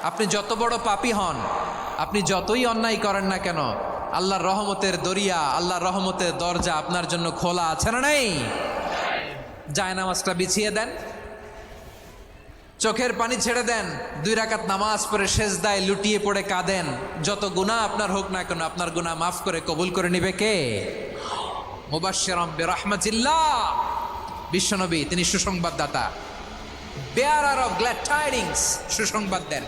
আপনি যত বড় পাপী হন, আপনি যতই অন্যায় করেন না কেন, আল্লাহর রহমতের দরিয়া, আল্লাহর রহমতের দরজা আপনার জন্য খোলা আছে না নেই? জায়নামাজটা বিছিয়ে দেন, চোখের পানি ছেড়ে দেন, 2 রাকাত নামাজ পড়ে সেজদায় লুটিয়ে পড়ে কাঁদেন। যত গুনাহ আপনার হোক না কেন, আপনার গুনাহ মাফ করে কবুল করে নিবে কে? মুবাশশিরাম বিরহমাতিল্লাহ, বিশ্বনবী তিনি সুসংবাদদাতা, বেয়ারার অফ গ্ল্যাড টাইডিংস, সুসংবাদ দেন।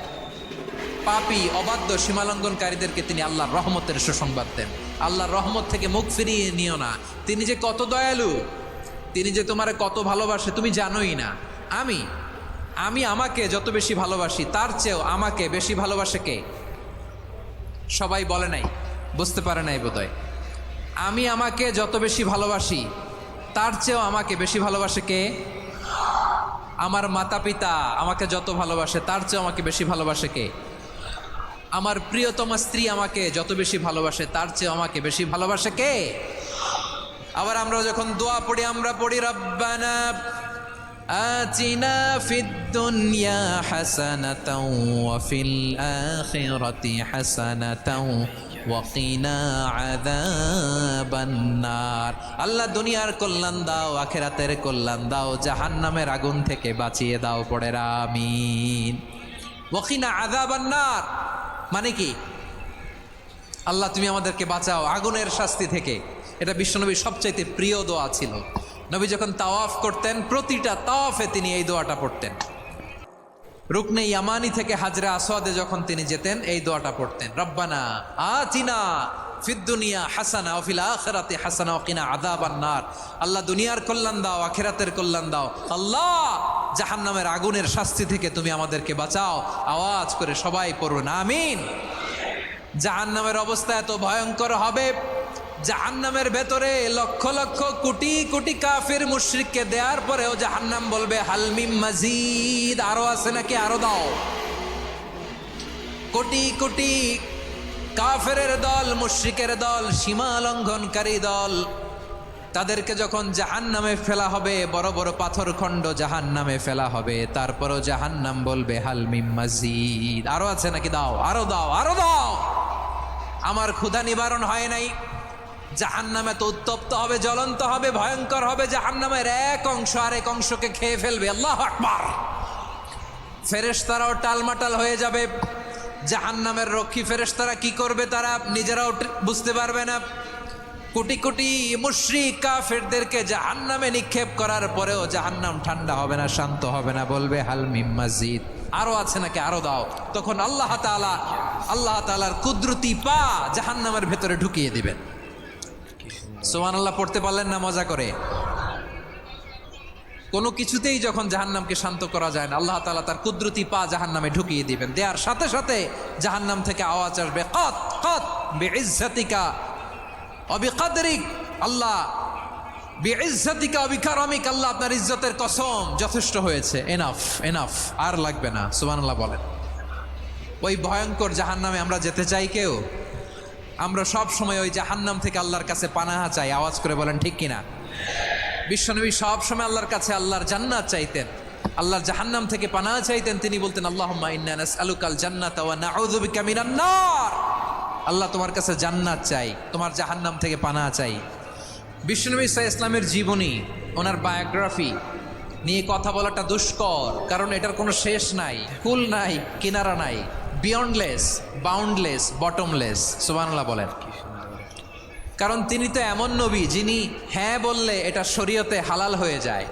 পাপী অবাধ্য সীমালঙ্ঘনকারীদেরকে তিনি আল্লাহর রহমতের সুসংবাদ দেন। আল্লাহর রহমত থেকে মুখ ফিরিয়ে নিও না। তিনি যে কত দয়ালু, তিনি যে তোমারে কত ভালোবাসে তুমি জানোই না। আমি আমাকে যত বেশি ভালোবাসি তার চেয়েও আমাকে বেশি ভালোবাসে কে? সবাই বলে নাই, বুঝতে পারে নাই বোধহয়। আমি আমাকে যত বেশি ভালোবাসি তার চেয়েও আমাকে বেশি ভালোবাসে কে? আমার মাতা পিতা আমাকে যত ভালোবাসে তার চেয়েও আমাকে বেশি ভালোবাসে কে? আমার প্রিয়তমা স্ত্রী আমাকে যত বেশি ভালোবাসে তার চেয়েও আমাকে বেশি ভালোবাসে কে? আবার আমরা যখন দোয়া পড়ি, আমরা পড়ি রব্বানা আতিনা ফিদ দুনিয়া হাসানাতাও ওয়া ফিল আখিরাতি হাসানাতাও ওয়া কিনা আযাবান নার। আল্লাহ দুনিয়ার কল্যাণ দাও, আখিরাতের কল্যাণ দাও, জাহান্নামের আগুন থেকে বাঁচিয়ে দাও। পড়ে আমিন। ওয়া কিনা আযাবান নার মানে কি? আল্লাহ তুমি আমাদেরকে বাঁচাও আগুনের শাস্তি থেকে। এটা বিশ্বনবীর সবচাইতে প্রিয় দোয়া ছিল। নবী যখন তাওয়াফ করতেন, প্রতিটা তাওয়াফে তিনি এই দোয়াটা পড়তেন। রুকনে ইয়ামানি থেকে হাজরে আসওয়াদে যখন তিনি যেতেন, এই দোয়াটা পড়তেন, রব্বানা আতিনা ফিদ দুনিয়া হাসানা ওয়া ফিল আখিরাতি হাসানা ওয়া কিনা আযাবান নার। আল্লাহ দুনিয়ার কল্যাণ দাও, আখিরাতের কল্যাণ দাও। আল্লাহ জাহান্নামের আগুনের শাস্তি থেকে তুমি আমাদেরকে বাঁচাও। আওয়াজ করে সবাই পড়ুন আমিন। জাহান্নামের অবস্থা এত ভয়ঙ্কর হবে, জাহান্নামের ভেতরে লক্ষ লক্ষ কোটি কোটি কাফির মুশরিককে দেওয়ার পরেও জাহান্নাম বলবে হালমিম মাজিদ, আরো আছে নাকি, আরো দাও। কোটি কোটি কাফেরের দল, মুশরিকের দল, সীমা লঙ্ঘনকারী দল, তাদেরকে যখন জাহান্নামে ফেলা হবে, বড় বড় পাথরখণ্ড জাহান্নামে ফেলা হবে, তারপরও জাহান্নাম বলবে হালমিম মাজিদ, আরো আছে নাকি, দাও, আরো দাও, আরো দাও। আমার ক্ষুধা নিবারণ হয় নাই। জাহান্নামে তো উত্তপ্ত হবে, জ্বলন্ত হবে, ভয়ঙ্কর হবে। জাহান্নামের এক অংশ আরেক অংশকে খেয়ে ফেলবে। আল্লাহু আকবার। ফেরেশতারাও টালমাটাল হয়ে যাবে। জাহান্নামের রক্ষী ফেরেশতারা কি করবে তারা নিজেরাও বুঝতে পারবে না। কোটি কোটি মুশরিক কাফেরদেরকে জাহান্নামে নিক্ষেপ করার পরেও জাহান্নাম ঠান্ডা হবে না, শান্ত হবে না, বলবে হাল মিম মাজিদ, আরো আছে নাকি, আরো দাও। তখন আল্লাহ তাআলার কুদরতি পা জাহান্নামের ভেতরে ঢুকিয়ে দিবেন। সুবহানাল্লাহ পড়তে পারলেন না মজা করে? কোনো কিছুতেই যখন জাহান্নামকে শান্ত করা যায় না, আল্লাহ তাআলা তার কুদরতি পা জাহান্নামে ঢুকিয়ে দিবেন। দেওয়ার সাথে সাথে জাহান্নাম থেকে আওয়াজ আসবে, কত কত বিইজ্জাতিকা ওয়া বিকদরিক, আল্লাহ বিইজ্জাতিকা ওয়া বিকারামিক, আল্লাহ আপনার ইজ্জতের কসম, যথেষ্ট হয়েছে, এনাফ এনাফ, আর লাগবে না। সুবহানাল্লাহ বলেন। ওই ভয়ঙ্কর জাহান্নামে আমরা যেতে চাই কেউ? আমরা সব সময় ওই জাহান্নাম থেকে আল্লাহর কাছে পানাহা চাই। আওয়াজ করে বলেন ঠিক কিনা? বিশ্বনবী সব সময় আল্লাহর কাছে আল্লাহর জান্নাত চাইতেন, আল্লাহর জাহান্নাম থেকে পানাহা চাইতেন। তিনি বলতেন আল্লাহুম্মা ইন্না নাসআলুকাল জান্নাতা ওয়া নাউযু বিকা মিনান নার। আল্লাহ তোমার কাছে জান্নাত চাই, তোমার জাহান্নাম থেকে পানাহা চাই। বিশ্বনবী সাল্লাল্লাহু আলাইহি ইসলামের জীবনী, ওনার বায়োগ্রাফি নিয়ে কথা বলাটা দুষ্কর, কারণ এটার কোনো শেষ নাই, কুল নাই, কিনারা নাই, বিয়ন্ডলেস, বাউন্ডলেস, বটমলেস। সুবহানাল্লাহ বলেন। কারণ তিনি তো এমন নবী যিনি হ্যাঁ বললে এটা শরীয়তে হালাল হয়ে যায়,